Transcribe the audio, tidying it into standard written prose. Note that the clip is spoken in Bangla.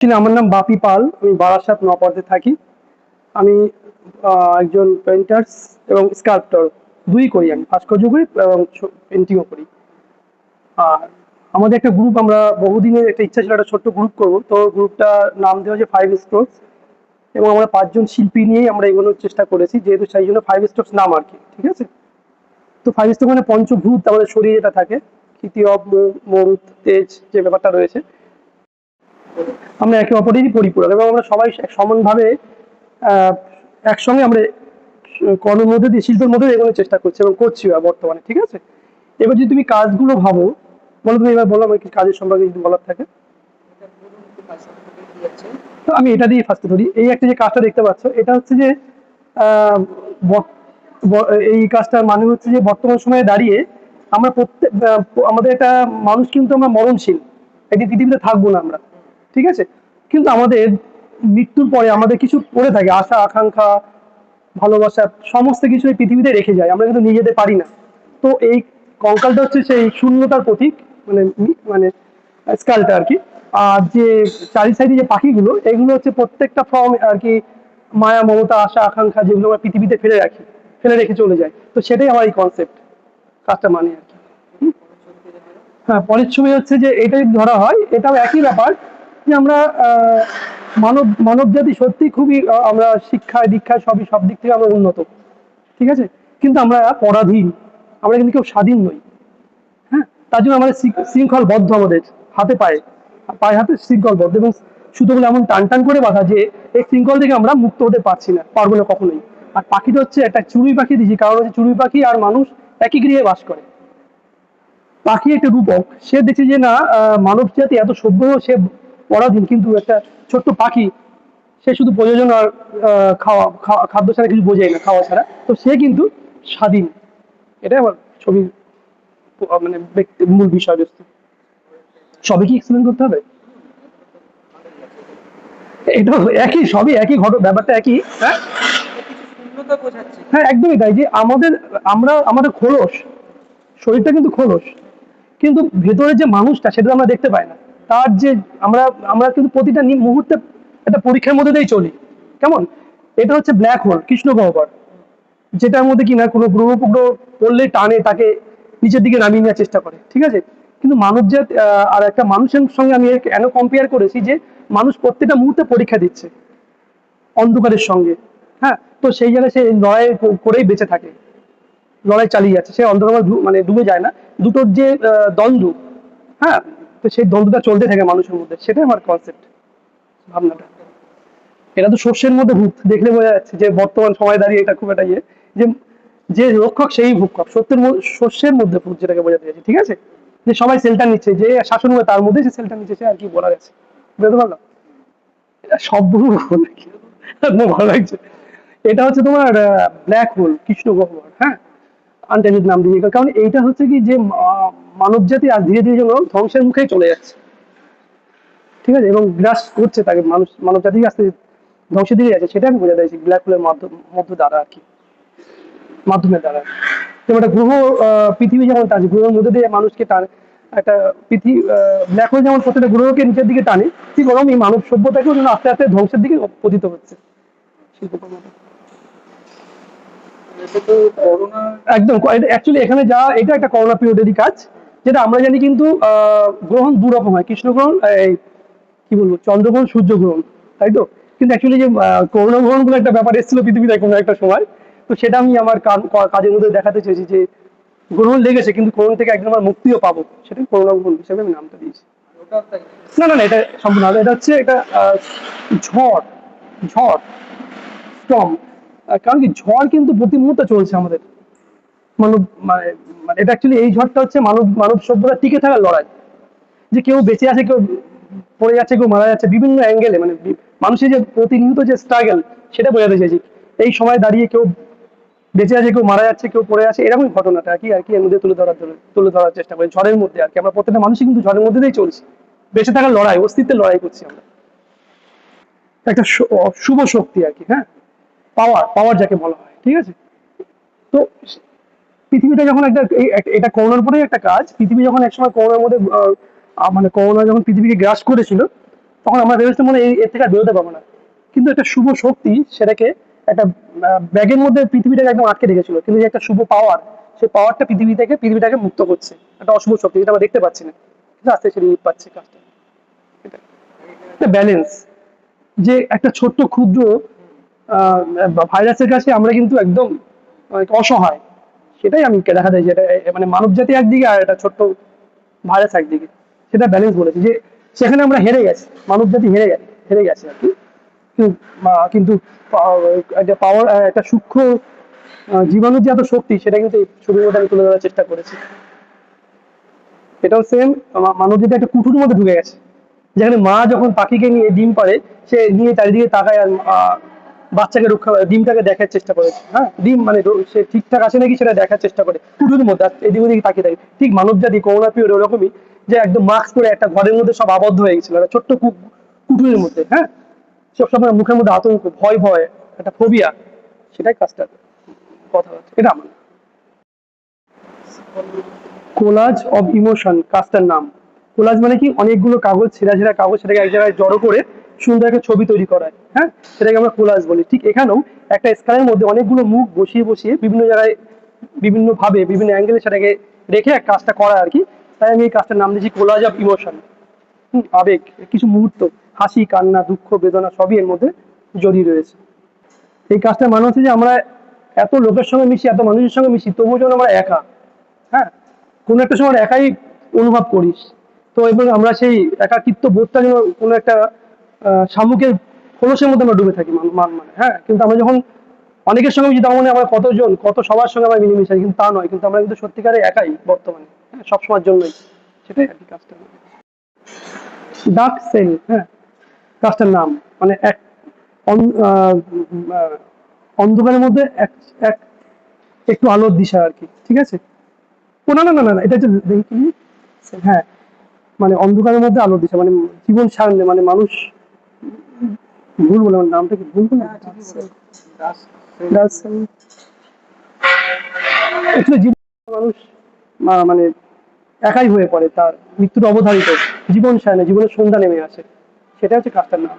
আমার নাম বাপি পাল। আমি বারাসাত নওপথে থাকি। আমি একজন পেইন্টার্স এবং স্কাল্পটর দুই করি। আমি ভাস্কর্য করি এবং পেন্টিংও করি। আর আমাদের একটা গ্রুপ, আমরা বহুদিনের একটা ইচ্ছা ছিল একটা ছোট্ট গ্রুপ করব। তো গ্রুপটা নাম দেওয়া হয়েছে 5 স্ট্রোকস এবং আমরা 5 জন শিল্পী নিয়েই আমরা এগোনোর চেষ্টা করেছি, যেহেতু সেই জন্য 5 স্ট্রোকস নাম আর কি। ঠিক আছে? তো 5 স্ট্রোক মানে পঞ্চভূত, আমাদের শরীরে যেটা থাকে, ক্ষিতি, অব, মরুত, তেজ, যে ব্যাপারটা রয়েছে, আমরা একে অপরেরই পরিপূরক এবং আমরা সবাই সমানভাবে আহ, একসঙ্গে আমরা কর্মের মধ্যে দিয়ে, শিল্পের মধ্যে দিয়ে এগোনোর চেষ্টা করছি এবং করছিও বর্তমানে। ঠিক আছে? এবার যদি তুমি কাজগুলো ভাবো, বলো তুমি, এবার বলো আমাকে কাজের সম্পর্কে যদি বলার থাকে। তো আমি এটা দিয়ে ফার্স্টে ধরি। এই একটা যে কাজটা দেখতে পাচ্ছ, এটা হচ্ছে যে আহ, বর- এই কাজটার মানে হচ্ছে যে বর্তমান সময়ে দাঁড়িয়ে আমরা প্রত্যেক আমাদের একটা মানুষ কিন্তু আমরা মরণশীল, একদিন পৃথিবীতে থাকবো না আমরা। ঠিক আছে? কিন্তু আমাদের মৃত্যুর পরে আমাদের কিছু পড়ে থাকে, আশা আকাঙ্ক্ষা, ভালোবাসা, সমস্ত কিছু এই পৃথিবীতে রেখে যায়, আমরা কিন্তু নিয়ে যেতে পারি না। তো এই কঙ্কালটা হচ্ছে সেই শূন্যতার প্রতীক, মানে মানে স্কালটা আর কি। আর যে চারি সাইডে যে পাখিগুলো, এগুলো হচ্ছে প্রত্যেকটা ফর্ম আর কি, মায়া, মমতা, আশা আকাঙ্ক্ষা, যেগুলো আমরা পৃথিবীতে ফেলে রাখি, ফেলে রেখে চলে যায়। তো সেটাই আমার এই কনসেপ্ট, কাজটা মানে আর কি। হ্যাঁ, পরের ছবি হচ্ছে যে এটা যদি ধরা হয়, এটাও একই ব্যাপার, যে আমরা মানব জাতি সত্যি খুবই আমরা শিক্ষায় দীক্ষায় সবই, সব দিক থেকে আমরা উন্নত। ঠিক আছে? কিন্তু আমরা পরাধীন, আমরা কিন্তু কেউ স্বাধীন নই। হ্যাঁ, তার জন্য আমাদের শৃঙ্খলবদ্ধ, আমাদের হাতে পায়ে, পায়ে হাতে শৃঙ্খলবদ্ধ এবং সুতোগুলো এমন টান টান করে বাঁধা যে এই শৃঙ্খল থেকে আমরা মুক্ত হতে পারছি না, পারবো না কখনোই। আর পাখিটা হচ্ছে একটা চড়ুই পাখি দিয়েছি, কারণ হচ্ছে চড়ুই পাখি আর মানুষ একই গৃহে বাস করে। পাখি একটা রূপক, সে দেখছে যে না, মানব জাতি এত সভ্য, সে পরাধীন, কিন্তু একটা ছোট্ট পাখি, সে শুধু প্রয়োজন আর খাদ্য ছাড়া কিছু বোঝায় না, খাওয়া ছাড়া। তো সে কিন্তু স্বাধীন। এটাই আমার ছবির মানে মূল বিষয়বস্তু। সবই কি এক্সপ্লেন করতে হবে? এটা একই, সবই একই ব্যাপারটা একই। হ্যাঁ, হ্যাঁ, একদমই তাই। যে আমাদের খোলস, শরীরটা কিন্তু খোলস, কিন্তু ভেতরে যে মানুষটা, সেটা আমরা দেখতে পাই না। তার যে আমরা আমরা কিন্তু প্রতিটা মুহূর্তে একটা পরীক্ষার মধ্যে দিয়েই চলি। কেমন? এটা হচ্ছে ব্ল্যাক হোল, কৃষ্ণ গহ্বর, যেটার মধ্যে কিনা কোনো গ্রহ উপগ্রহ পড়লে টানে তাকে নিচের দিকে নামিয়ে নেওয়ার চেষ্টা করে। ঠিক আছে? কিন্তু মানবজাত আর একটা মানুষের সঙ্গে আমি কেন কম্পেয়ার করেছি, যে মানুষ প্রত্যেকটা মুহূর্তে পরীক্ষা দিচ্ছে অন্ধকারের সঙ্গে। হ্যাঁ, তো সেই জায়গায় সে লড়াই করেই বেঁচে থাকে, লড়াই চালিয়ে যাচ্ছে, সে অন্ধকার মানে ডুবে যায় না। দুটোর যে দ্বন্দ্ব, হ্যাঁ, তো সেই দ্বন্দ্বটা চলতে থাকে মানুষের মধ্যে। সেটাই আমার কনসেপ্ট, ভাবনাটা। এটা তো শস্যের মধ্যে ভূত, দেখলে বোঝা যাচ্ছে যে বর্তমান সময় দাঁড়িয়ে এটা খুব একটা ইয়ে, যে যে রক্ষক সেই ভক্ষক, শস্যের মধ্যে ভূত, যেটাকে বোঝাতে চাইছি। ঠিক আছে? যে সবাই সেলটা নিচ্ছে, যে শাসন করে তার মধ্যে সে সেলটা নিচ্ছে, সে আর কি বলা গেছে, বুঝতে পারলাম। এটা সব নাকি আমার ভালো লাগছে। এটা হচ্ছে তোমার ব্ল্যাক হোল, কৃষ্ণ গহ্বর। হ্যাঁ, আনটেনিড নাম দিয়ে, কারণ এইটা হচ্ছে কি, যে মানব জাতি আজ ধীরে ধীরে যেন ধ্বংসের মুখেই চলে যাচ্ছে। ঠিক আছে? এবং গ্রাস করছে তাকে, মানব জাতি আস্তে ধ্বংসের দিকে যাচ্ছে, সেটা আমি বোঝাতে চাইছি ব্ল্যাক হোলের মধ্য দ্বারা আর কি, মাধ্যমের দ্বারা। যেমন একটা গ্রহ, পৃথিবী যেমন টানে, গ্রহের মধ্যে দিয়ে মানুষকে টানে, একটা পৃথিবী, ব্ল্যাক হোল যেমন প্রত্যেকটা গ্রহকে নিচের দিকে টানে, ঠিক ওরকম এই মানব সভ্যতাকেও যেন আস্তে আস্তে ধ্বংসের দিকে পতিত হচ্ছে শিল্পকর্মটা। একদম অ্যাকচুয়ালি এখানে যা, এটা একটা করোনা পিরিয়ডেরই কাজ, যেটা আমরা জানি। কিন্তু গ্রহণ দু রকম হয়, কৃষ্ণ গ্রহণ, এই কি বলবো, চন্দ্রগ্রহণ, সূর্যগ্রহণ, তাই তো? কিন্তু অ্যাকচুয়ালি যে করোনা গ্রহণ বলে একটা ব্যাপার এসেছিল পৃথিবীতে কোনো একটা সময়, তো সেটা আমি আমার কাজের মধ্যে দেখাতে চেয়েছি, যে গ্রহণ লেগেছে কিন্তু গ্রহণ থেকে একদম আমরা মুক্তিও পাবো, সেটাই করোনা গ্রহণ হিসেবে আমি নামটা দিয়েছি। না না না, এটা সম্পূর্ণ আলাদা। এটা হচ্ছে এটা ঝড়, ঝড়, স্টর্ম। কারণ কি, ঝড় কিন্তু প্রতি মুহূর্তে চলছে আমাদের মানব, মানে এটা অ্যাকচুয়ালি, এই ঝড়টা হচ্ছে মানব মানব সভ্যতা টিকে থাকার লড়াই। যে কেউ বেঁচে আছে, কেউ পড়ে যাচ্ছে, কেউ মারা যাচ্ছে বিভিন্ন অ্যাঙ্গেলে, মানে মানুষের যে প্রতিনিয়ত যে স্ট্রাগল, সেটা বোঝাতে চাইছি। এই সময় দাঁড়িয়ে কেউ বেঁচে আছে, কেউ মারা যাচ্ছে, কেউ পড়ে আছে, এরকম ঘটনাটা আর কি এর মধ্যে তুলে ধরার চেষ্টা করি। ঝড়ের মধ্যে আর কি, আমরা প্রত্যেকটা মানুষই কিন্তু ঝড়ের মধ্যে দিয়েই চলছি, বেঁচে থাকার লড়াই, অস্তিত্বের লড়াই করছি আমরা। একটা শুভ শক্তি আর কি। হ্যাঁ, পাওয়ার, পাওয়ার যাকে বলা হয়। ঠিক আছে? তো পৃথিবীটা যখন এটা করোনার পরেই একটা কাজ, পৃথিবী যখন একসময় করোনার মধ্যে মানে করোনা যখন পৃথিবীকে গ্রাস করেছিল, তখন আমরা ভেবেছিলাম মানে এর থেকে আর বেরোতে পারবো না, কিন্তু একটা শুভ শক্তি সেটাকে একটা ব্যাগের মধ্যে পৃথিবীটাকে একদম আটকে রেখেছিল, কিন্তু যে একটা শুভ পাওয়ার, সেই পাওয়ারটা পৃথিবীটাকে মুক্ত করছে, একটা অশুভ শক্তি যেটা আমরা দেখতে পাচ্ছি না, কিন্তু আস্তে আস্তে রিলিফ পাচ্ছে কাজটা। এটা ব্যালেন্স, যে একটা ছোট্ট ক্ষুদ্র ভাইরাসের কাছে আমরা কিন্তু একদম অসহায়, সেটাই আমি দেখা যায়, যেটা মানে মানব জাতি একদিকে আর একটা ছোট্ট ভাইরাস একদিকে, সেটা ব্যালেন্স বলেছে যে সেখানে আমরা হেরে গেছি, মানব জাতি হেরে গেছে আর কি। কিন্তু একটা পাওয়ার, একটা সূক্ষ্ম জীবাণুর যে এত শক্তি, সেটা কিন্তু এই ছবির মধ্যে আমি তুলে ধরার চেষ্টা করেছি। এটাও সেম, মানব জাতি একটা কুঠুর মধ্যে ঢুকে গেছে, যেখানে মা যখন পাখিকে নিয়ে ডিম পাড়ে, সে নিয়ে চারিদিকে তাকায় আর বাচ্চাকে রক্ষা, ডিমটাকে দেখার চেষ্টা করে, হ্যাঁ ডিম মানে সে ঠিকঠাক আছে নাকি সেটা দেখার চেষ্টা করে কুটুরের মধ্যে, আর এদিক ওদিকে তাকিয়ে থাকে। ঠিক মানব জাতি করোনা পিরিয়ড ওরকমই, যে একদম মাস্ক পরে একটা ঘরের মধ্যে সব আবদ্ধ হয়ে গেছিল একটা ছোট্ট কুটুরের মধ্যে, হ্যাঁ সবসময় মুখের মধ্যে আতঙ্ক, ভয় একটা ফোবিয়া, সেটাই কাজটা কথা হচ্ছে। এটা আমার কোলাজ অফ ইমোশন কাজটার নাম। কোলাজ মানে কি, অনেকগুলো কাগজ, ছেঁড়া ছেঁড়া কাগজ, সেটাকে এক জায়গায় জড়ো করে সুন্দর একটা ছবি তৈরি করা হয়, হ্যাঁ সেটাকে আমরা কোলাজ বলি। ঠিক এখানেও একটা স্ক্যানের মধ্যে অনেকগুলো মুখ বসিয়ে বসিয়ে বিভিন্ন জায়গায় বিভিন্ন ভাবে বিভিন্ন অ্যাঙ্গেলে সেটাকে রেখে এক কাজটা করা আর কি। তাই আমি এই কাজটার নাম দিয়েছি কোলাজ অফ ইমোশন। আবেগ, কিছু মুহূর্ত, হাসি, কান্না, দুঃখ, বেদনা সবই এর মধ্যে জড়িয়ে রয়েছে। এই কাজটা মানে হচ্ছে যে আমরা এত লোকের সঙ্গে মিশি, এত মানুষের সঙ্গে মিশি, তবুও যেন আমরা একা, হ্যাঁ কোনো একটা সময় একাই অনুভব করিস। তো এবং আমরা সেই একাকিত্ব বোধটা যেন কোনো একটা শামুকের খোলসের মধ্যে আমরা ডুবে থাকি, মানে হ্যাঁ, কিন্তু আমরা যখন অনেকের সঙ্গে মিশি, তার মানে আমরা কতজন কত সবার সঙ্গে আমরা মিলেমিশে, কিন্তু তা নয়, কিন্তু আমরা কিন্তু সত্যিকারে একাই বর্তমানে, হ্যাঁ সবসময়ের জন্যই, সেটাই আর কি কাজটা। ডার্ক সেল, হ্যাঁ কাজটার নাম, মানে এক অন্ধকারের মধ্যে এক এক একটু আলোর দিশা আর কি, ঠিক আছে। ও না না না না না, এটা হচ্ছে দেখি, হ্যাঁ মানে অন্ধকারের মধ্যে আলোর দিশা, মানে জীবন সারণে, মানে মানুষ, ভুল বলে আমার নামটা কি ভুল বলে, জীবন মানুষ মানে একাই হয়ে পড়ে, তার মৃত্যুর অবধারিত, জীবন সারণে, জীবনের সন্ধ্যা নেমে আসে, সেটা হচ্ছে কাজটার নাম।